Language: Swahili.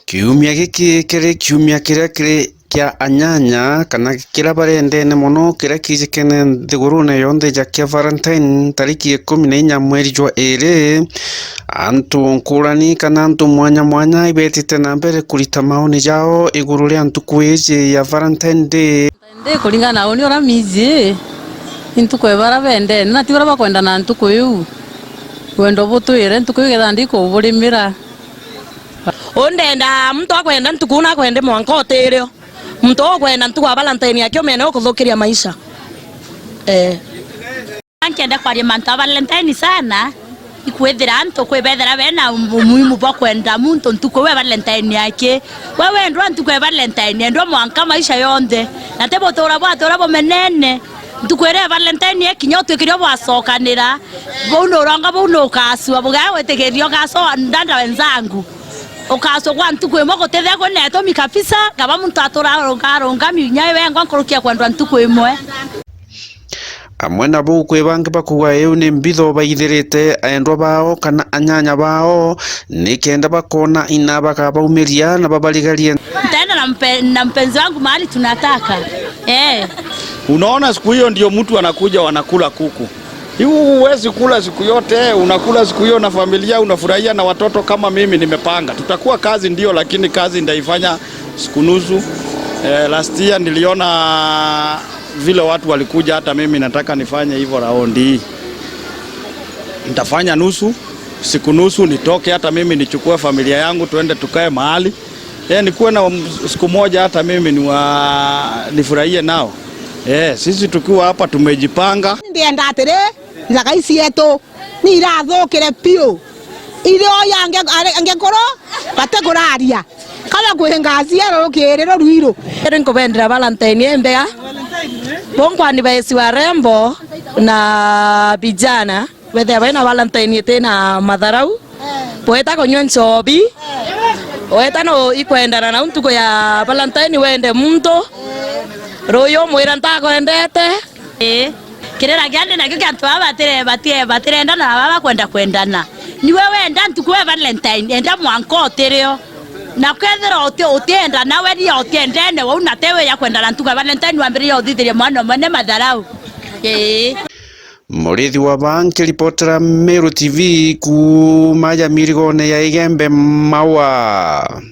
Kiumia giki kiri kiumia kiria kiri kia anyanya kana kira barendene muno kiria kijikene nthigurune yonthe ja kia Valentine tariki 14 mweri jwa iri antu nkurani kana antu mwanya mwanya ibetite na mbere kurita maoni jao iguru ria ntuku iji ya Valentine Day kulingana oni ora miji ntuku ebara bende na tiura bakwenda na ntuku yu wendo butwire ntuku gethandiko burimira ondenda mtu akwenda ntuku na kwende mwanka oterio mtu akwenda ntuku wa Valentine yakyo mene okuthukiria maisha ankenda kwa manta Valentine sana ikwethira ntuku kwebethera bena umuhimu bwa kwenda muntu ntuku we Valentine yake wewe ndo ntuku wa Valentine ndo mwanka maisha yonde na tebo tora bo menene ntukwere Valentine yekinyoto kirio bwasokanira bono ranga bono kaswa bugawe tegerio kaso ndanda wenzangu okaso kwa ntuku imwe tethia ko neto mikafisa kaba muntu atora minya wengo nkurukia kwendwa ntuku imwe amwe nabo kwebange bakuwa eu ni mbitho baithirite aendwa bao kana anyanya bao nikenda bakona ina bakabaumiria na babaligaria ntaenda na mpenzi wangu mahali tunataka Unaona siku hiyo ndio mtu anakuja wanakula kuku. Huwezi kula siku yote, unakula siku hiyo na familia, unafurahia na watoto kama mimi nimepanga. Tutakuwa kazi ndio, lakini kazi ndaifanya siku nusu. Last year niliona vile watu walikuja, hata mimi nataka nifanye hivyo raundi hii. Nitafanya nusu, siku nusu nitoke hata mimi nichukue familia yangu tuende tukae mahali. Nikuwe na siku moja hata mimi nifurahie nao. Sisi tukiwa hapa tumejipanga. Ndienda atire ndaka isi yetu ni irathukire pio ile oyange angekoro bateguraria kala kuhengacia rukiriro ruiro nko bendera Valentine embea bongwani baesi wa rembo na vijana wethe bana Valentine tena madharau poeta konywa nchobi oeta no ikwendana na ntuko ya Valentine wende muntu royo mwira ntakwendete kirera gyande nakyo kyatwa batire ndana baba kwendana ni wewe enda ntuku wa Valentine enda mwanko oterio na kwethera otenda nawe ri otendene wa unatewe ya kwendana ntuku wa Valentine wambiri othithiria mwana mane madharau Murithi wa banki reportera Meru TV ku maja mirigone ya Igembe Maua.